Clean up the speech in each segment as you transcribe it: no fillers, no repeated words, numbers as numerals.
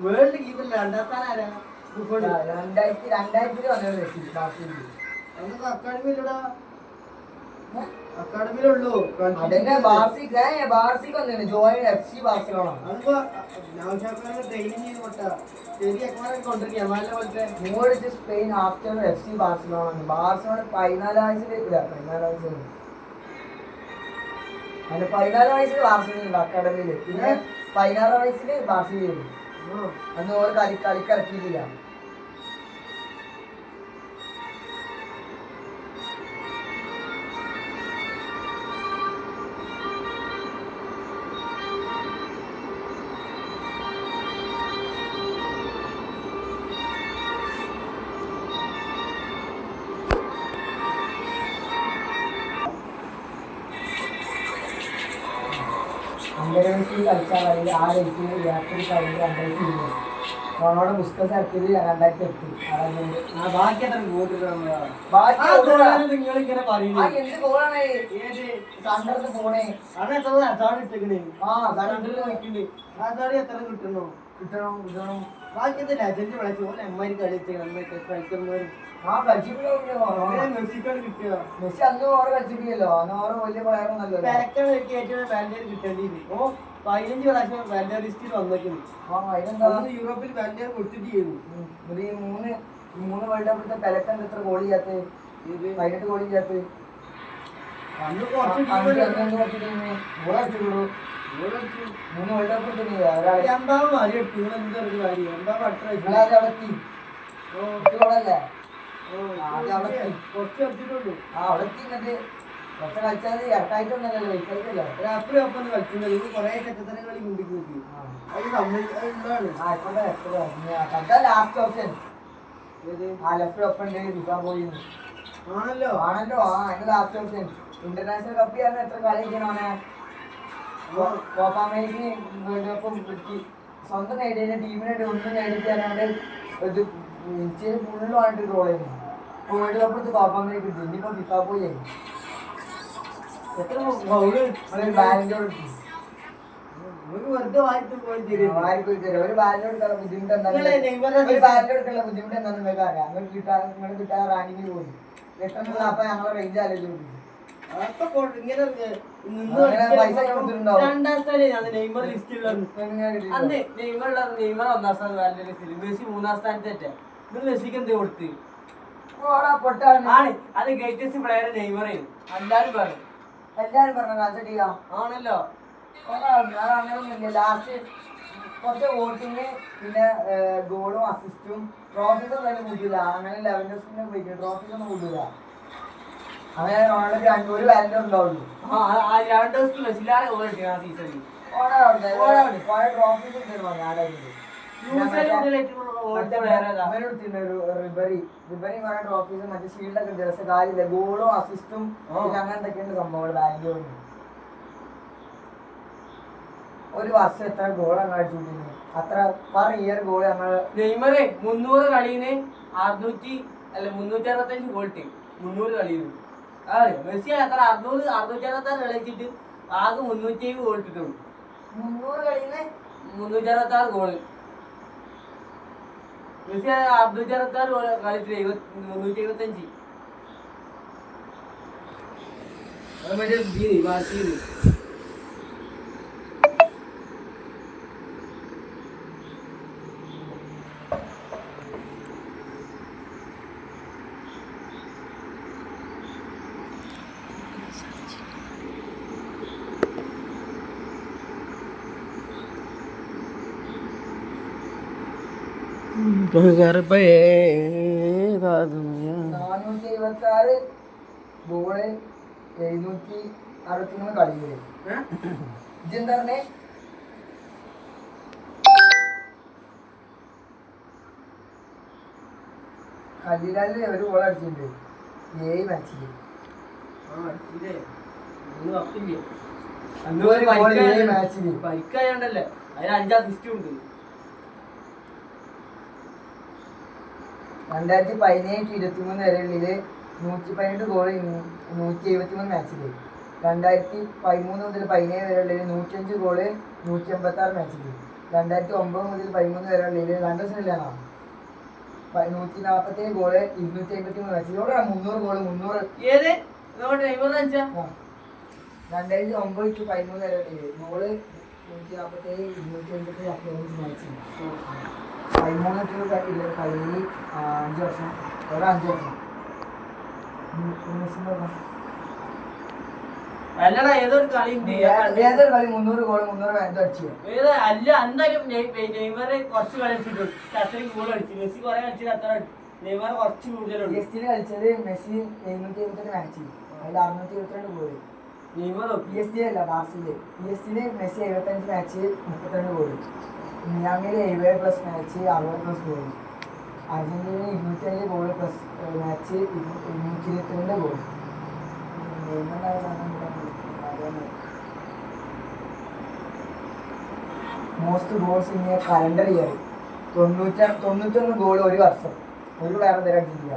World keeper രണ്ടാം സ്ഥാനം ആരാ? അക്കാഡമിയിലൂടെ അക്കാഡമിയിലുള്ളൂ. ട്രെയിനിങ് കൊണ്ടിരിക്കുക Spain after FC Barcelona. Barcelona 14 വയസ്സിൽ 14 വയസ്സിൽ ബാർസലോണ അക്കാഡമിയില്. പിന്നെ 16 വയസ്സിൽ ബാർസലോണ. അന്ന് ഓരോ കളിക്കിറക്കിയിട്ടില്ല. അന്തരവയസ്സിൽ കളിച്ചാൽ മതി. ആ ഡേറ്റിൽ രാത്രി കഴിഞ്ഞ് 2020 റൊണാൾഡോ പുസ്തകം ഇറക്കിയത് 2008. ബാക്കി എത്ര നിങ്ങളിങ്ങനെ പറയുന്നത് എന്ത് ഗോളാണ് സണ്ടർന്ന് പോണേ? എത്ര കിട്ടണം? ബാക്കി എന്താ ലെജൻഡ് വിളിച്ചു പോലെ എമ്മാരി കളിച്ചവരും മെസ്സിക്കാണ് കിട്ടുക. മെസ്സി അന്ന് ഓരോ കളിച്ചിട്ടില്ലല്ലോ. അന്ന് ഓരോ വലിയ പ്ലെയറൊന്നല്ലോ. ഏറ്റവും വാല്യർ കിട്ടേണ്ടിയിരുന്നു. 15 പ്രാവശ്യം വാല്യർ ലിസ്റ്റിൽ വന്നേക്കുന്നു. യൂറോപ്പിൽ വാല്യർ കൊടുത്തിട്ട് ചെയ്യുന്നു. മൂന്ന് വേൾഡ് കപ്പിലത്തെ പെലക്കൻ എത്ര ഗോൾ ചെയ്യാത്ത? 18 ഗോൾ ചെയ്യാത്ത. അന്ന് മൂന്ന് വേൾഡ് കപ്പ് കുറച്ച് കളിച്ചാൽ ഇറക്കായിട്ടൊന്നല്ലോ കളിക്കായിട്ടല്ലോ. രാത്രി ഒപ്പം കളിക്കുന്നത് കുറെ ചെക്കത്തന്നെ കളി മുമ്പിൽ നോക്കി. അത് ലാസ്റ്റ് ഓപ്ഷൻ ലെഫ്റ്റ് ഒപ്പം ആണല്ലോ. അതിന്റെ ലാസ്റ്റ് ഓപ്ഷൻ. ഇന്റർനാഷണൽ കപ്പ് ചെയ്യാൻ എത്ര കളി ചെയ്യണോനെ? കോപ്പ അമേരിക്ക വേൾഡ് കപ്പും സ്വന്തം നേടിയ ടീമിനായിട്ട് ഒന്നും നേടിക്കാനാണ്ട് ഇത് ഇന്ത്യയിൽ ഫുള്ളുമായിട്ട് റോൾ ചെയ്യുന്നു. ഇപ്പോൾ വേൾഡ് കപ്പ് എടുത്ത് കോപ്പ അമേരിക്ക കിട്ടും. ഇനിയിപ്പോൾ ഫിഫ പോയി എത്ര ബാലൻഡോർ വെറുതെ വായിച്ചു പോയി ഒരു ബാലൻഡ് എടുക്കാനുള്ള ബുദ്ധിമുട്ട് എന്താണെന്ന് ബുദ്ധിമുട്ട് എന്താണെന്ന് നിങ്ങൾക്ക് അറിയാം. നിങ്ങൾ കിട്ടാൻ റാങ്കിങ്ങിൽ പോയി എത്ര അപ്പൊ ഞങ്ങളെ റേഞ്ച് ആലോചിച്ചു. രണ്ടാം സ്ഥാനം നെയ്മർ ലിസ്റ്റിൽ അന്ന് നെയ്മർ ഒന്നാം സ്ഥാനം വാല്യൂ ലിസ്റ്റിൽ, മെസ്സി 3-ാം സ്ഥാനത്തേറ്റ. മെസ്സിക്ക് എന്ത് കൊടുത്ത് പൊട്ടാണ്. അത് ഗ്രേറ്റസ്റ്റ് പ്ലെയർ നെയ്മറായിരുന്നു. എല്ലാരും പറഞ്ഞു ആണല്ലോ. അങ്ങനെയൊന്നുമില്ല. ലാസ്റ്റ് കുറച്ച് വോട്ടിങ് പിന്നെ ഗോളും അസിസ്റ്റും ട്രോഫീസ് ഒന്നും കൂട്ടില്ല. അങ്ങനെ ലെവൻഡോസിനെ പോയിട്ട് ട്രോഫീസ് ഒന്നും കൂട്ടില്ല. അങ്ങനെ റൊണാൾഡോ ഒരു വാലന്റർ ഉണ്ടാവുള്ളൂ. ട്രോഫീസ് റിബറി കുറെ ട്രോഫീസും മറ്റേ ഷീൽഡൊക്കെ ജസ്റ്റ് കാര്യമില്ല. ഗോളും അസിസ്റ്റും അങ്ങനത്തൊക്കെയുണ്ട് സംഭവങ്ങൾ ബാംഗ്ലൂരിന്. ഒരു വർഷം എത്ര ഗോൾ അങ്ങ് അടിച്ചുകൊണ്ടിരുന്നു? അത്ര പെർ ഇയർ ഗോൾ ഞങ്ങൾ നെയ്മറെ 300 കളിന്ന് 365 ഗോൾ ടീം 300 കളിന്ന്. അതെ, മെസ്സി എത്ര 666 കളിച്ചിട്ട് ആകെ 307 ഗോൾ ഇട്ടിട്ടുണ്ട്. 300 കളിന്ന് 366 ഗോള്. മെസ്സി 666 കളിച്ചിട്ട് 375. മറ്റേ ബോള് 763 കളിയില്. ഇതെന്താ പറഞ്ഞേ? കല്ലിലാല് ഒരു ഗോൾ അടിച്ചിട്ടുണ്ട് 7 മാച്ചില്. പരിക്കായോണ്ടല്ലേ അതിന് 5 അസിസ്റ്റ് ഉണ്ട്. 2017-23 വരെയുള്ളില് 118 ഗോൾ 173 മാച്ചില്. 2013 മുതൽ 17 വരെയുള്ളതിൽ 105 ഗോള് 186 മാച്ചിൽ. 2009 മുതൽ 13 വരെയുള്ളതിൽ 2 ദിവസമില്ലാണോ 147 ഗോള് 253 മാച്ചിൽ. ഇവിടെ 300 ഗോള് 300. ഏത് നെയ്മർ വെച്ചാ 2009 to 13 വരെ ഗോള് 147 253 അപ്രോച്ച് മാച്ച്. 13 to 15 5 വർഷം ഒരു 5 വർഷം. അല്ലടാ ഏതൊരു കളി ഏതൊരു കളി 300 ഗോള് 300 മാച്ച് അടിച്ചു. ഏത് അല്ല എന്തായാലും നെയ്മർ കുറച്ച് കളിച്ചിട്ടുണ്ട്, അത്രയും ഗോൾ അടിച്ചു. മെസ്സി കുറെ കളിച്ചത് അത്ര നെയ്മർ കുറച്ച് കൂടുതലുണ്ട്. PSG കളിച്ചത് മെസ്സി 772 മാച്ച്, അതിൽ 622 ഗോള്. നെയ്മർ PSG അല്ല ബാർസയില്. PSG Messi 75 match 32 goal. മിയാമിയിൽ 70 plus match 60 plus goal. Argentina 205 goal plus match 222 goal. Most goals in a calendar year 91 goal ഒരു വർഷം. ഒരു പ്ലെയർ എന്തെങ്കിലും അടിച്ചിട്ടില്ല.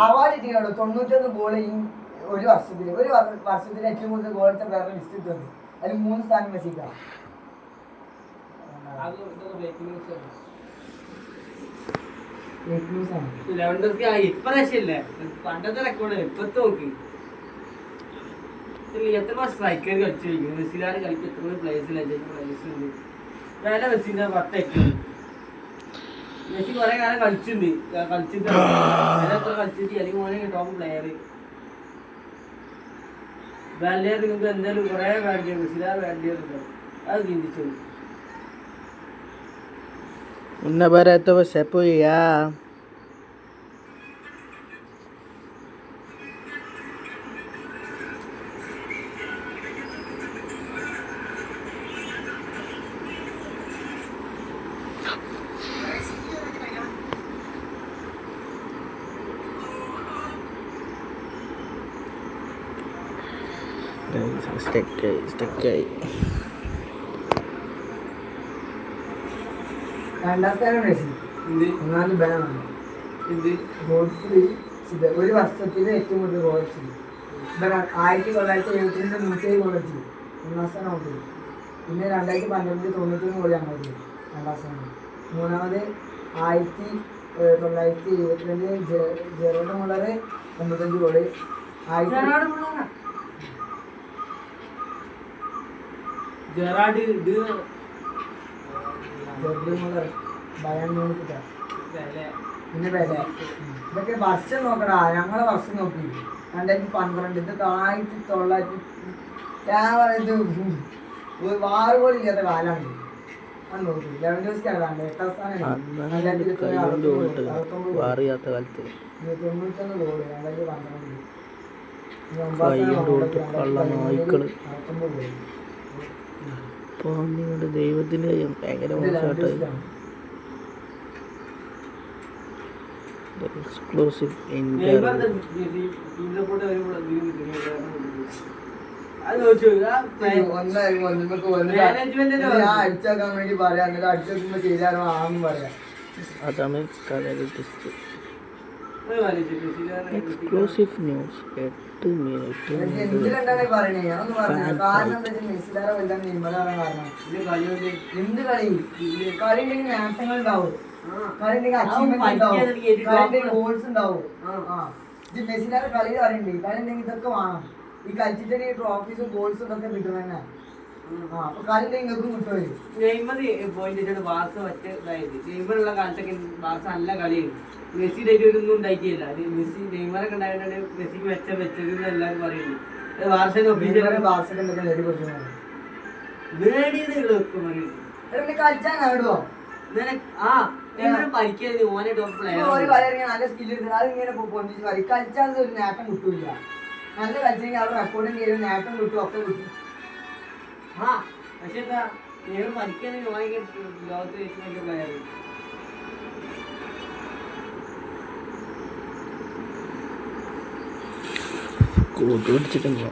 അവാർഡ് കിട്ടിയുള്ളൂ 91 ഗോൾ ഒരു വർഷത്തിൽ. ഒരു വർഷത്തിൽ ഏറ്റവും കൂടുതൽ ഗോൾ അടിച്ച പ്ലെയർ ലിസ്റ്റ് കിട്ടുന്നത്. അതിൽ 3 സ്ഥാനം മെസ്സിക്കാണ്. ഇപ്രാവശ്യല്ലേ പണ്ടത്തെ റെക്കോർഡ് ഇപ്പത്തെ നോക്ക് എത്ര സ്ട്രൈക്കർ കളിച്ചു കഴിക്കും. മെസ്സിലാണ് കളിക്കും എത്ര പ്ലേയേഴ്സ് ഉണ്ട്. വേറെ മെസ്സിന്റെ 10 മെസ്സി കുറെ കാലം കളിച്ചിട്ടുണ്ട് എത്ര കളിച്ചിട്ട് അല്ലെങ്കിൽ മോനെ ടോപ്പ് പ്ലെയർ ബാൻഡിയർ നിങ്ങൾക്ക് എന്തായാലും കുറെ ബാൻഡിയർ മെസ്സിലാ ബാൻഡിയർ ഉണ്ടാവും. അത് ചിന്തിച്ചു Una barata va a apoyar. Stick. രണ്ടാം സ്ഥാനം മെസ്സി, മൂന്നാമത് ബെനാണ്. ഒരു വർഷത്തിൽ ഏറ്റവും കൂടുതൽ ഗോൾ അടിച്ചത് 1972 107 ഗോൾ അടിച്ചത്. ഒന്നാം സ്ഥാനം ഔട്ട്. പിന്നെ 2012 91 ഗോൾ അങ്ങോട്ട് രണ്ടാം സ്ഥാനം. മൂന്നാമത് 1922 ജെറോഡ് മുള്ളർ 95 ഗോള്. പിന്നെ വില ഇതൊക്കെ വർഷം നോക്കടാ. ഞങ്ങളെ വർഷം നോക്കി 2012. ഇതൊക്കെ 1900 ഇത് ഒരു 6 ഗോൾ ഇല്ലാത്ത കാലാണ്. അത് നോക്കി 11 ദിവസക്കാണ് 8ാം സ്ഥാനം 2021 ഗോള് 2012. 19 ദൈവത്തിന്റെ ഭയങ്കര മോശമായിട്ട് എക്സ്ക്ലൂസീവ് ഇന്ത്യ. അടിച്ചാക്കാൻ വേണ്ടി പറയാം. എന്നിട്ട് അടിച്ചു വെക്കുമ്പോ ചെയ്താലോ ആണെന്ന് പറയാം. അതാണ് കഥയുടെ ടെസ്റ്റ്. Exclusive news 8 minute. എന്തിനാണ് പറയണേ? അതൊന്ന് പറഞ്ഞു. കാരണം എന്താ വെച്ചാൽ മെസ്സിലാറ വലുതാണ് നെയ്മറാണ് കാരണം. എന്ത് കളി കളി ഉണ്ടെങ്കിൽ നേട്ടങ്ങൾ ഉണ്ടാവും. കളി ഉണ്ടെങ്കിൽ അച്ചീവ്മെന്റ് ഉണ്ടാവും. കളി ഉണ്ടെങ്കിൽ ഗോൾസ് ഉണ്ടാവും. ഇത് മെസ്സിലാറ കളി അറിയണ്ടേ? കളി ഉണ്ടെങ്കിൽ ഇതൊക്കെ വേണം. ഈ കളിച്ചിട്ട് ട്രോഫീസും ഗോൾസും ഇതൊക്കെ കിട്ടും തന്നെ. അപ്പൊ കളി ഉണ്ടെങ്കിൽ ഇങ്ങൾക്കും കിട്ടുമല്ലോ. നെയ്മർ പോയിന്റ് ബാർസ മറ്റേ ഇതായത് നെയ്മറുള്ള കാലത്തൊക്കെ ബാർസ നല്ല കളിയായിരുന്നു. മെസ്സി ഡേറ്റൊന്നും ഉണ്ടാക്കിയില്ല. മെസ്സി നെയ്മറൊക്കെ ഉണ്ടായിട്ടാണ് മെസ്സിക്ക് വെച്ചത് എല്ലാവരും പറയുന്നു. ബാർസയുടെ ഒഫീഷ്യൽ ബാർസൊക്കെ നേടി കൊടുത്തു നേടിയത് പറയുന്നു. കളിച്ചാൽ നേടുവോ? പരിക്കരുത് ഓനെ ടോപ്പ് പ്ലെയർ നല്ല സ്കില്ല് എടുത്തത് അതിങ്ങനെ പൊന്തിച്ച് പറയും. കളിച്ചാൽ ഒരു നേട്ടം കിട്ടൂല. നല്ല കളിച്ചെങ്കിൽ അവിടെ റെക്കോർഡിങ് ചെയ്ത് നേട്ടം കിട്ടും ഒക്കെ കിട്ടും. പക്ഷെ എന്താ പരിക്കരുത് ഓനെ ലോകത്ത് ഏറ്റവും വലിയ പ്ലെയർ. കൂട്ടുപിടിച്ചിട്ടുണ്ടോ?